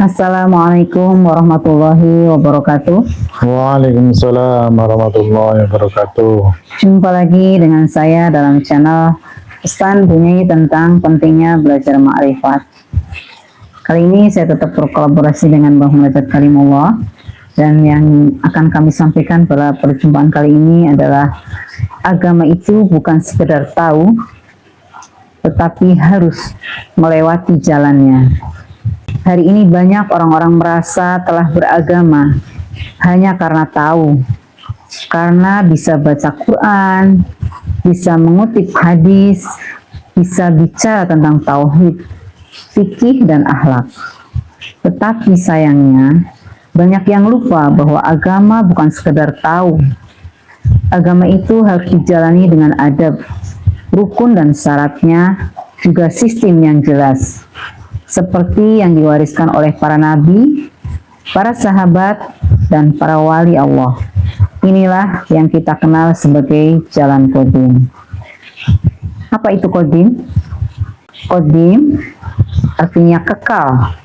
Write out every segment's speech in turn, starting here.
Assalamualaikum warahmatullahi wabarakatuh. Waalaikumsalam warahmatullahi wabarakatuh. Jumpa lagi dengan saya dalam channel Pesan Bunyi tentang pentingnya belajar ma'rifat. Kali ini saya tetap berkolaborasi dengan Mbah Munajat Kalimullah, dan yang akan kami sampaikan pada perjumpaan kali ini adalah agama itu bukan sekedar tahu, tetapi harus melewati jalannya. Hari ini banyak orang-orang merasa telah beragama hanya karena tahu, karena bisa baca Quran, bisa mengutip hadis, bisa bicara tentang tauhid, fikih, dan akhlak. Tetapi sayangnya, banyak yang lupa bahwa agama bukan sekedar tahu. Agama itu harus dijalani dengan adab, rukun dan syaratnya, juga sistem yang jelas. Seperti yang diwariskan oleh para nabi, para sahabat, dan para wali Allah. Inilah yang kita kenal sebagai jalan Qadim. Apa itu Qadim? Qadim artinya kekal.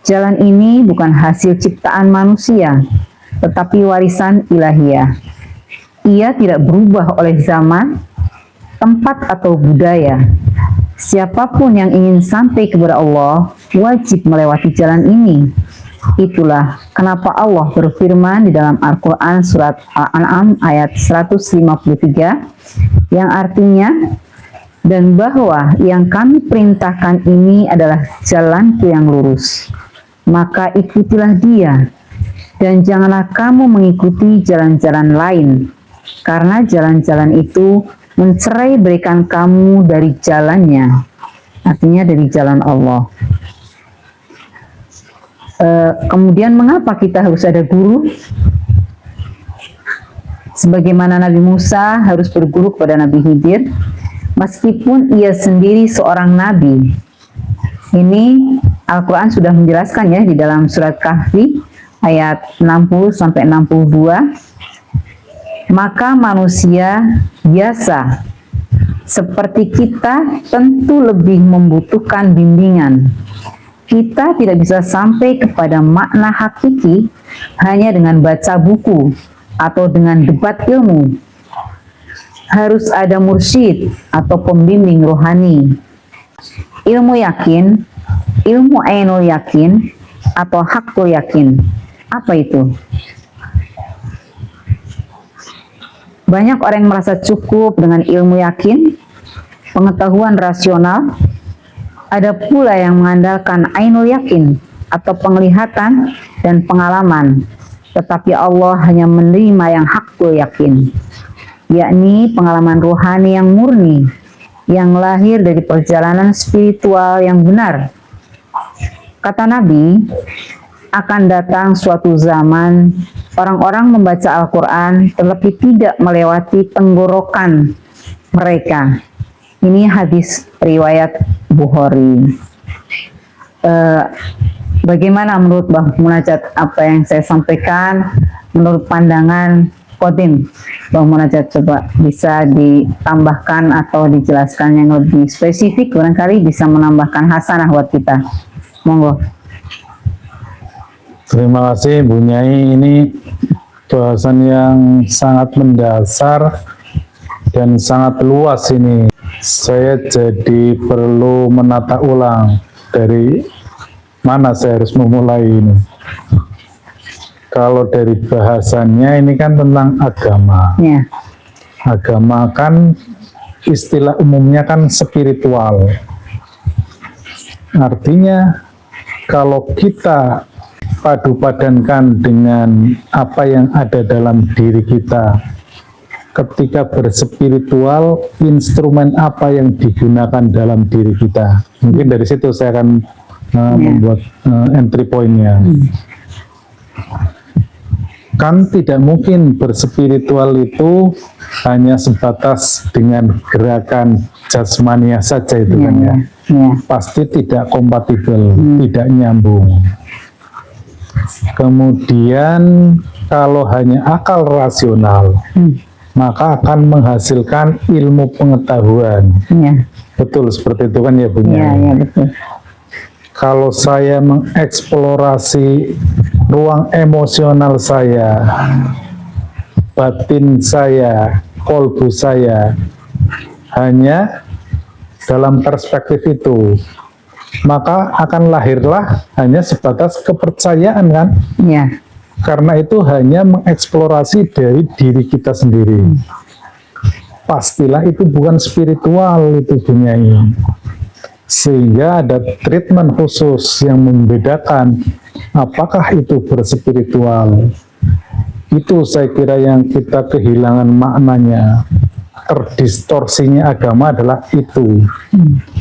Jalan ini bukan hasil ciptaan manusia, tetapi warisan ilahiyah. Ia tidak berubah oleh zaman, tempat, atau budaya. Siapapun yang ingin sampai kepada Allah wajib melewati jalan ini. Itulah kenapa Allah berfirman di dalam Al-Quran surat Al-An'am ayat 153 yang artinya, dan bahwa yang kami perintahkan ini adalah jalanku yang lurus, maka ikutilah dia, dan janganlah kamu mengikuti jalan-jalan lain, karena jalan-jalan itu mencerai berikan kamu dari jalannya, artinya dari jalan Allah. Kemudian mengapa kita harus ada guru? Sebagaimana Nabi Musa harus berguru kepada Nabi Khidir, meskipun ia sendiri seorang nabi. Ini Al-Quran sudah menjelaskan ya di dalam surat Kahfi ayat 60-62. Maka manusia biasa seperti kita tentu lebih membutuhkan bimbingan. Kita tidak bisa sampai kepada makna hakiki hanya dengan baca buku atau dengan debat ilmu. Harus ada mursyid atau pembimbing rohani. Ilmu yakin, ilmu ainul yakin, atau hakul yakin. Apa itu? Banyak orang yang merasa cukup dengan ilmu yakin, pengetahuan rasional. Ada pula yang mengandalkan ainul yakin atau penglihatan dan pengalaman. Tetapi Allah hanya menerima yang hakul yakin, yakni pengalaman rohani yang murni, yang lahir dari perjalanan spiritual yang benar. Kata Nabi, akan datang suatu zaman orang-orang membaca Al-Quran tetapi tidak melewati tenggorokan mereka. Ini hadis riwayat Bukhari. Bagaimana menurut Mbah Munajat apa yang saya sampaikan menurut pandangan Qadim? Mbah Munajat coba bisa ditambahkan atau dijelaskan yang lebih spesifik, barangkali bisa menambahkan hasanah buat kita. Monggo. Terima kasih Bu Nyai, ini bahasan yang sangat mendasar dan sangat luas ini. Saya jadi perlu menata ulang dari mana saya harus memulai ini. Kalau dari bahasannya ini kan tentang agama. Ya. Agama kan istilah umumnya kan spiritual. Artinya kalau kita padu-padankan dengan apa yang ada dalam diri kita, ketika berspiritual, instrumen apa yang digunakan dalam diri kita. Mungkin dari situ saya akan membuat entry point-nya. Kan tidak mungkin berspiritual itu hanya sebatas dengan gerakan jasmania saja itu kan ya. Pasti tidak kompatibel, tidak nyambung. Kemudian kalau hanya akal rasional, maka akan menghasilkan ilmu pengetahuan. Betul seperti itu kan ya Bu? Iya, betul. Kalau saya mengeksplorasi ruang emosional saya, batin saya, kolbu saya, hanya dalam perspektif itu, maka akan lahirlah hanya sebatas kepercayaan kan? Iya. Karena itu hanya mengeksplorasi dari diri kita sendiri. Pastilah itu bukan spiritual itu Bunyai. Sehingga ada treatment khusus yang membedakan apakah itu berspiritual. Itu saya kira yang kita kehilangan maknanya. Terdistorsinya agama adalah itu.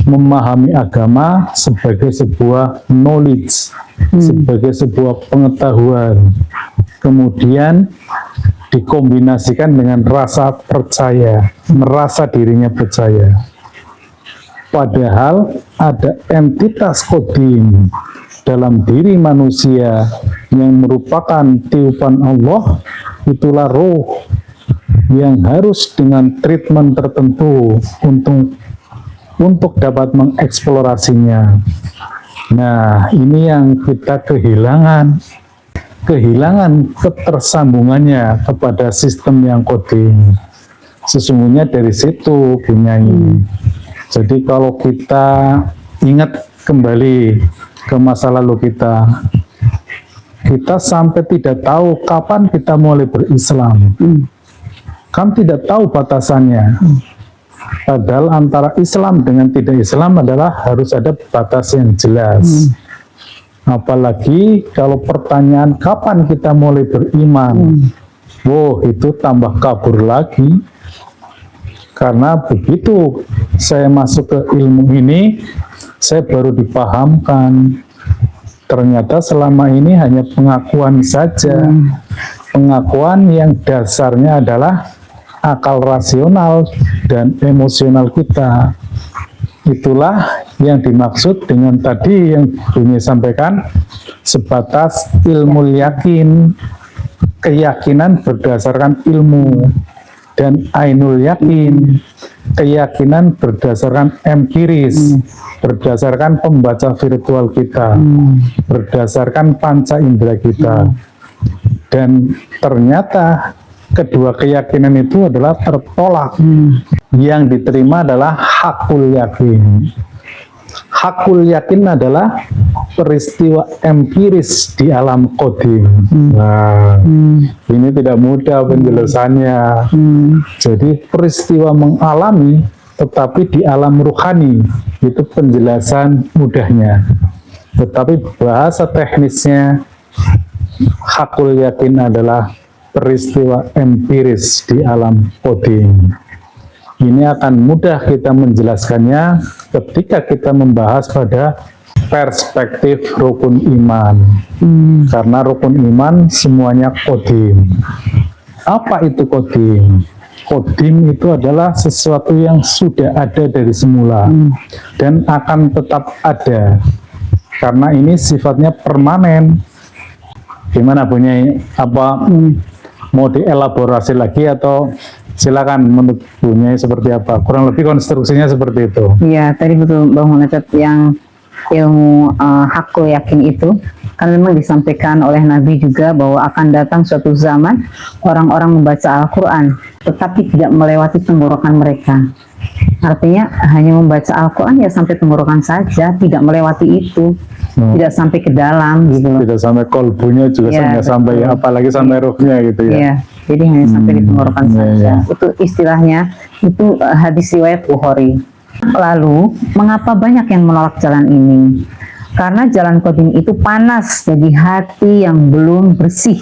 Memahami agama sebagai sebuah knowledge, sebagai sebuah pengetahuan, kemudian dikombinasikan dengan rasa percaya, merasa dirinya percaya. Padahal ada entitas kodim dalam diri manusia yang merupakan tiupan Allah, itulah roh yang harus dengan treatment tertentu untuk dapat mengeksplorasinya. Nah, ini yang kita kehilangan ketersambungannya kepada sistem yang kodim. Sesungguhnya dari situ Bunyai. Jadi kalau kita ingat kembali ke masa lalu kita sampai tidak tahu kapan kita mulai berislam. Kan tidak tahu batasannya. Padahal antara Islam dengan tidak Islam adalah harus ada batas yang jelas. Apalagi kalau pertanyaan kapan kita mulai beriman, itu tambah kabur lagi. Karena begitu saya masuk ke ilmu ini, saya baru dipahamkan ternyata selama ini hanya pengakuan saja. Pengakuan yang dasarnya adalah akal rasional dan emosional kita. Itulah yang dimaksud dengan tadi yang Bunyai sampaikan, sebatas ilmu yakin, keyakinan berdasarkan ilmu, dan ainul yakin, keyakinan berdasarkan empiris, berdasarkan pembaca virtual kita, berdasarkan panca indera kita. Dan ternyata kedua keyakinan itu adalah tertolak. Yang diterima adalah hakul yakin. Hakul yakin adalah peristiwa empiris di alam kodim. Nah, ini tidak mudah penjelasannya. Jadi peristiwa mengalami, tetapi di alam ruhani, itu penjelasan mudahnya. Tetapi bahasa teknisnya, hakul yakin adalah peristiwa empiris di alam kodim. Ini akan mudah kita menjelaskannya ketika kita membahas pada perspektif rukun iman. Karena rukun iman semuanya kodim. Apa itu kodim? Kodim itu adalah sesuatu yang sudah ada dari semula dan akan tetap ada. Karena ini sifatnya permanen. Gimana Bunyai? Apa mau dielaborasi lagi atau silakan menurut Bunyai seperti apa? Kurang lebih konstruksinya seperti itu. Iya, tadi betul Bang Hunacet yang ilmu hakul yakin itu kan memang disampaikan oleh Nabi juga bahwa akan datang suatu zaman orang-orang membaca Al-Quran tetapi tidak melewati tenggorokan mereka. Artinya hanya membaca Al-Quran ya sampai tenggorokan saja, tidak melewati itu, tidak sampai ke dalam gitu loh. Tidak sampai kolbunya juga Ya, sampai apalagi sampai ruhnya gitu ya. Iya, jadi hanya sampai di tenggorokan saja. Iya. Itu istilahnya, itu hadis riwayat Bukhari. Lalu, mengapa banyak yang menolak jalan ini? Karena jalan kodim itu panas bagi hati yang belum bersih.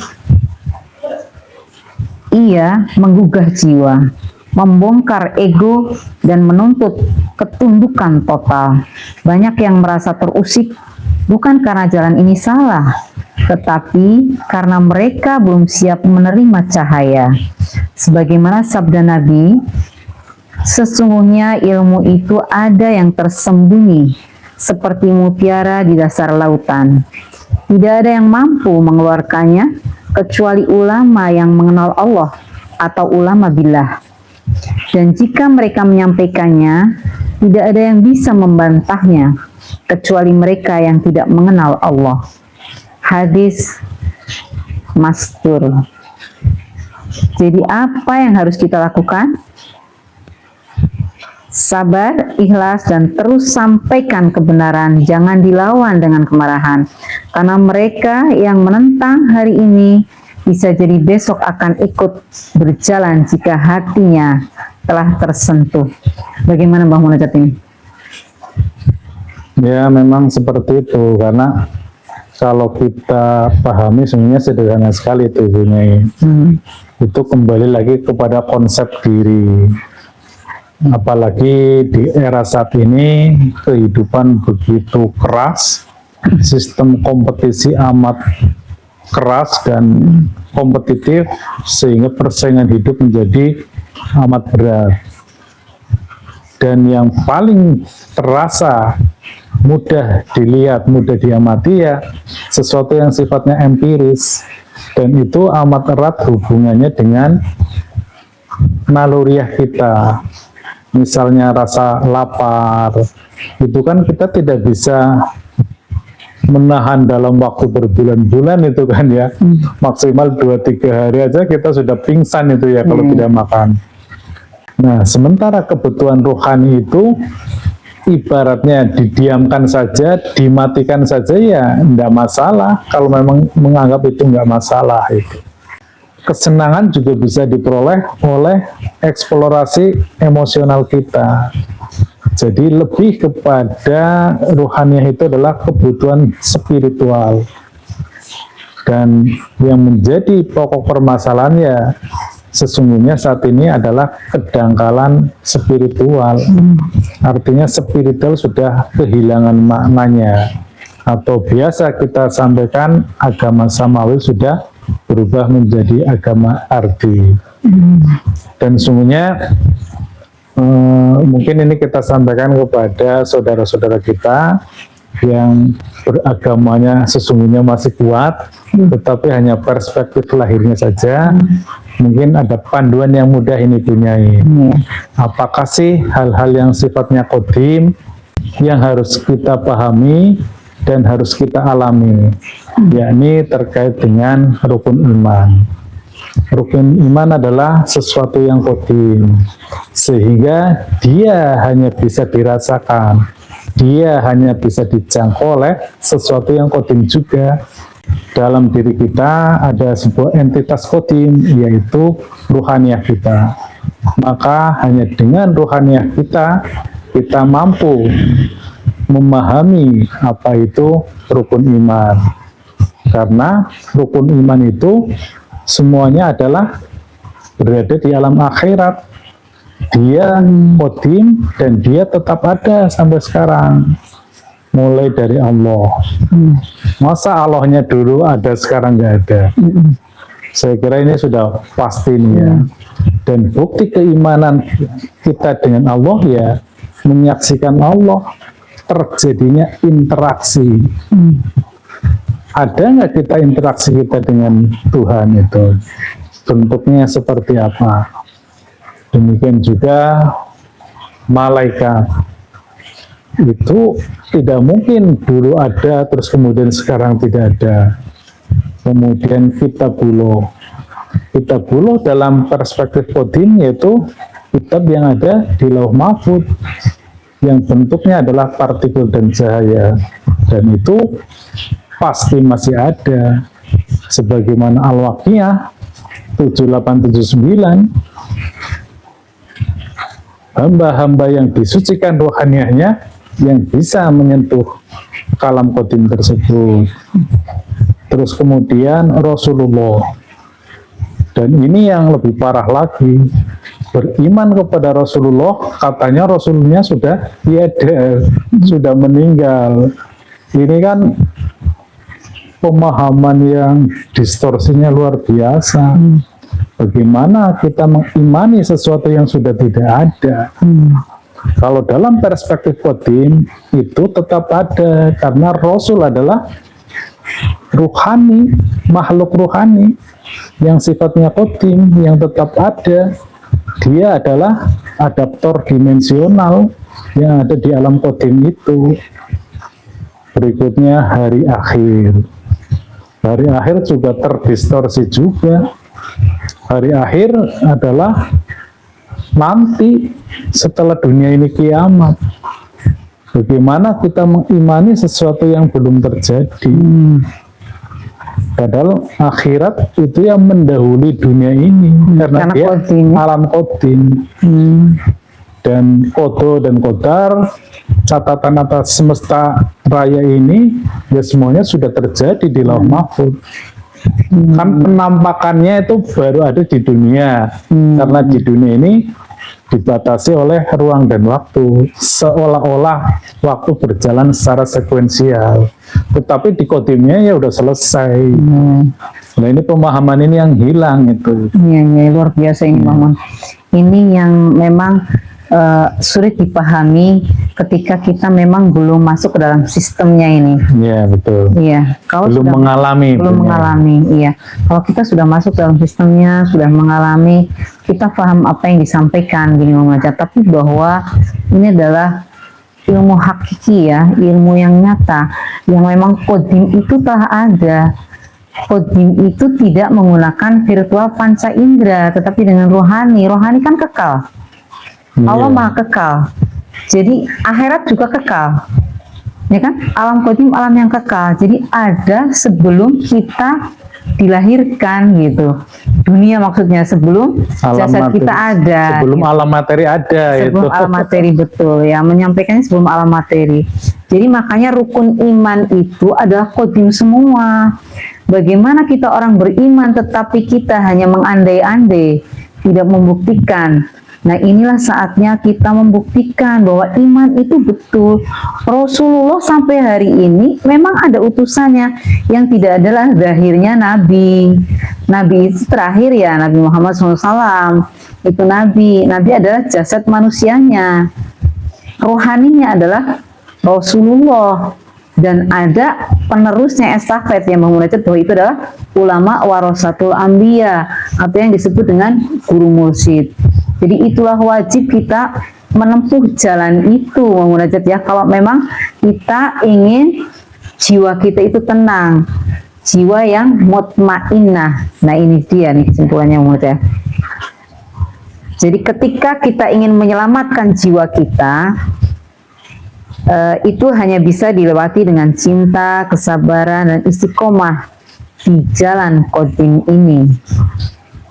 Ia menggugah jiwa, membongkar ego, dan menuntut ketundukan total. Banyak yang merasa terusik, bukan karena jalan ini salah, tetapi karena mereka belum siap menerima cahaya. Sebagaimana sabda Nabi, sesungguhnya ilmu itu ada yang tersembunyi, seperti mutiara di dasar lautan. Tidak ada yang mampu mengeluarkannya, kecuali ulama yang mengenal Allah, atau ulama billah. Dan jika mereka menyampaikannya, tidak ada yang bisa membantahnya, kecuali mereka yang tidak mengenal Allah. Hadis mastur. Jadi apa yang harus kita lakukan? Sabar, ikhlas, dan terus sampaikan kebenaran. Jangan dilawan dengan kemarahan. Karena mereka yang menentang hari ini bisa jadi besok akan ikut berjalan jika hatinya telah tersentuh. Bagaimana Mbah Munajat ini? Ya memang seperti itu, karena kalau kita pahami sebenarnya sederhana sekali itu Bunyai. Itu kembali lagi kepada konsep diri. Apalagi di era saat ini kehidupan begitu keras, sistem kompetisi amat keras dan kompetitif, sehingga persaingan hidup menjadi amat berat. Dan yang paling terasa, mudah dilihat, mudah diamati ya sesuatu yang sifatnya empiris, dan itu amat erat hubungannya dengan naluriah kita. Misalnya rasa lapar, itu kan kita tidak bisa menahan dalam waktu berbulan-bulan itu kan ya, maksimal 2-3 hari aja kita sudah pingsan itu ya kalau tidak makan. Nah, sementara kebutuhan rohani itu ibaratnya didiamkan saja, dimatikan saja ya tidak masalah, kalau memang menganggap itu nggak masalah itu. Kesenangan juga bisa diperoleh oleh eksplorasi emosional kita. Jadi lebih kepada rohaniah itu adalah kebutuhan spiritual. Dan yang menjadi pokok permasalahan ya sesungguhnya saat ini adalah kedangkalan spiritual. Artinya spiritual sudah kehilangan maknanya. Atau biasa kita sampaikan agama samawi sudah berubah menjadi agama arti. Dan sungguhnya mungkin ini kita sampaikan kepada saudara-saudara kita yang beragamanya sesungguhnya masih kuat, tetapi hanya perspektif lahirnya saja. Mungkin ada panduan yang mudah ini punyai. Apakah sih hal-hal yang sifatnya qadim yang harus kita pahami dan harus kita alami, yakni terkait dengan rukun iman. Rukun iman adalah sesuatu yang qadim, sehingga dia hanya bisa dirasakan, dia hanya bisa dijangkau oleh sesuatu yang qadim juga. Dalam diri kita ada sebuah entitas qadim, yaitu ruhaniah kita. Maka hanya dengan ruhaniah kita, kita mampu memahami apa itu rukun iman. Karena rukun iman itu semuanya adalah berada di alam akhirat. Dia qadim dan dia tetap ada sampai sekarang. Mulai dari Allah. Masa Allahnya dulu ada sekarang nggak ada? Saya kira ini sudah pasti nih ya. Dan bukti keimanan kita dengan Allah ya menyaksikan Allah, terjadinya interaksi. Ada nggak kita interaksi kita dengan Tuhan itu? Bentuknya seperti apa? Demikian juga malaikat. Itu tidak mungkin dulu ada, terus kemudian sekarang tidak ada. Kemudian kitabullah. Kitabullah dalam perspektif qadim yaitu kitab yang ada di Lauh Mahfuz, yang bentuknya adalah partikel dan cahaya, dan itu pasti masih ada. Sebagaimana Al-Waqiah 7879, hamba-hamba yang disucikan rohaniahnya yang bisa menyentuh kalam qadim tersebut. Terus kemudian Rasulullah, dan ini yang lebih parah lagi, beriman kepada Rasulullah, katanya Rasulnya sudah tiada, sudah meninggal. Ini kan pemahaman yang distorsinya luar biasa. Bagaimana kita mengimani sesuatu yang sudah tidak ada? Kalau dalam perspektif qadim itu tetap ada, karena Rasul adalah ruhani, makhluk ruhani yang sifatnya qadim, yang tetap ada. Dia adalah adaptor dimensional yang ada di alam qadim itu. berikutnya hari akhir. Hari akhir juga terdistorsi juga. Hari akhir adalah nanti setelah dunia ini kiamat. Bagaimana kita mengimani sesuatu yang belum terjadi? Padahal akhirat itu yang mendahului dunia ini karena dia kodim. alam kodim. Dan kodo dan kodar, catatan atas semesta raya ini ya semuanya sudah terjadi di lauh mahfuz. Kan penampakannya itu baru ada di dunia, karena di dunia ini dibatasi oleh ruang dan waktu, seolah-olah waktu berjalan secara sekuensial, tetapi di kodimnya ya udah selesai. Nah ini pemahaman ini yang hilang itu. Iya, luar biasa ini Bang. Ini yang memang sulit dipahami ketika kita memang belum masuk ke dalam sistemnya ini. Iya betul. Iya, kalau belum sudah mengalami. Iya. Kalau kita sudah masuk dalam sistemnya, sudah mengalami, kita paham apa yang disampaikan gini membaca. Tapi bahwa ini adalah ilmu hakiki ya, ilmu yang nyata, yang memang kodim itu telah ada. Kodim itu tidak menggunakan virtual panca indera, tetapi dengan rohani. Rohani kan kekal. Allah maha kekal, jadi akhirat juga kekal, ya kan? Alam kodim, alam yang kekal. Jadi ada sebelum kita dilahirkan gitu. Dunia maksudnya sebelum jasad kita ada. Sebelum gitu. alam materi ada. Sebelum itu. alam materi betul ya. Menyampaikannya sebelum alam materi. Jadi makanya rukun iman itu adalah kodim semua. Bagaimana kita orang beriman tetapi kita hanya mengandai-andai, tidak membuktikan. Nah inilah saatnya kita membuktikan bahwa iman itu betul. Rasulullah sampai hari ini memang ada utusannya, yang tidak adalah zahirnya Nabi. Nabi itu terakhir ya, Nabi Muhammad SAW itu Nabi. Nabi adalah jasad manusianya, rohaninya adalah Rasulullah. Dan ada penerusnya estafet yang menggunakan bahwa itu adalah ulama warasatul anbiya, atau yang disebut dengan guru mursyid. Jadi itulah wajib kita menempuh jalan itu menggunakan ya, kalau memang kita ingin jiwa kita itu tenang, jiwa yang mutmainnah. Nah ini dia nih kesimpulannya menggunakan. Jadi ketika kita ingin menyelamatkan jiwa kita, itu hanya bisa dilewati dengan cinta, kesabaran, dan istiqomah di jalan kodim ini,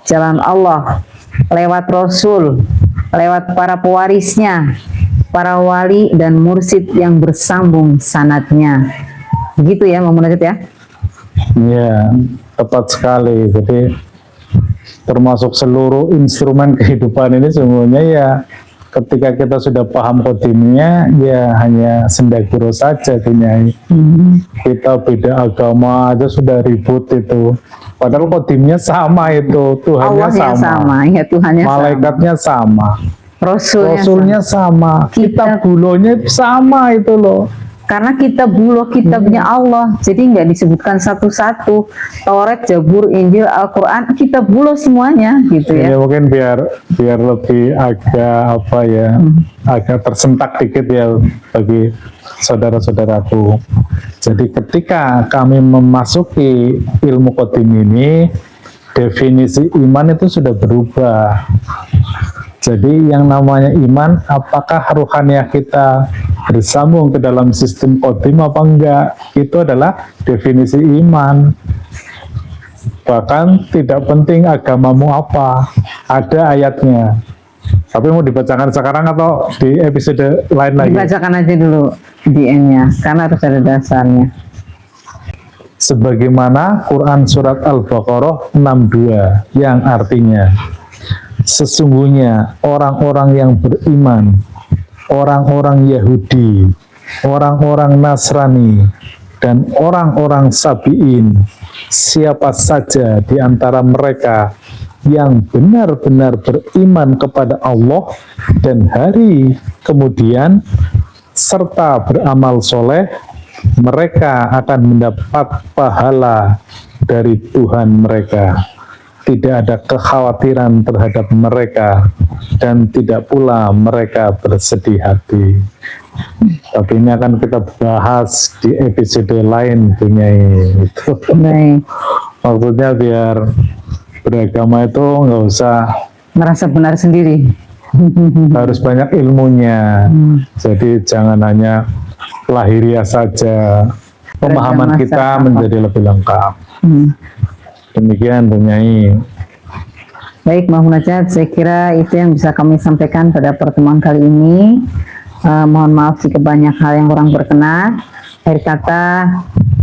jalan Allah, lewat Rasul, lewat para pewarisnya, para wali dan mursyid yang bersambung sanadnya. Begitu ya, Muhammad ya? Iya, tepat sekali. Jadi termasuk seluruh instrumen kehidupan ini semuanya ya, ketika kita sudah paham kodimnya ya hanya sendaguro saja Kinyai. Kita beda agama aja sudah ribut itu, padahal kodimnya sama itu, Tuhannya sama, ya Tuhannya malaikatnya sama, Rasulnya sama, kitab bulonya sama itu loh. Karena kitab buloh kitabnya Allah, jadi nggak disebutkan satu-satu. Taurat, Zabur, Injil, Al-Quran, kitab buloh semuanya gitu ya. Ya mungkin biar lebih agak apa ya, agak tersentak dikit ya bagi saudara-saudaraku. Jadi ketika kami memasuki ilmu kodim ini, definisi iman itu sudah berubah. Jadi yang namanya iman, apakah rohaniah kita bersambung ke dalam sistem kodim apa enggak, itu adalah definisi iman. Bahkan tidak penting agamamu apa, ada ayatnya. Tapi mau dibacakan sekarang atau di episode lain lagi? Dibacakan aja dulu DM-nya, karena harus ada dasarnya. Sebagaimana Quran Surat Al-Baqarah 62 yang artinya, sesungguhnya orang-orang yang beriman, orang-orang Yahudi, orang-orang Nasrani, dan orang-orang Sabi'in, siapa saja di antara mereka yang benar-benar beriman kepada Allah dan hari kemudian serta beramal soleh, mereka akan mendapat pahala dari Tuhan mereka. Tidak ada kekhawatiran terhadap mereka dan tidak pula mereka bersedih hati. Tapi ini akan kita bahas di episode lain Bunyai. Itu Baik. maksudnya biar beragama itu nggak usah Merasa benar sendiri. harus banyak ilmunya. Jadi jangan hanya lahiriah saja, pemahaman Beragama kita secara menjadi lebih lengkap. Hmm. Demikian Bunyai. Baik, Mbah Munajat, saya kira itu yang bisa kami sampaikan pada pertemuan kali ini. Mohon maaf jika banyak hal yang kurang berkenan. Akhir kata,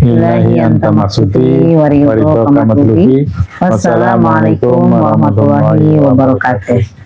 Ilahi anta maksudi, waridho kamatlubi. Wassalamualaikum warahmatullahi wabarakatuh.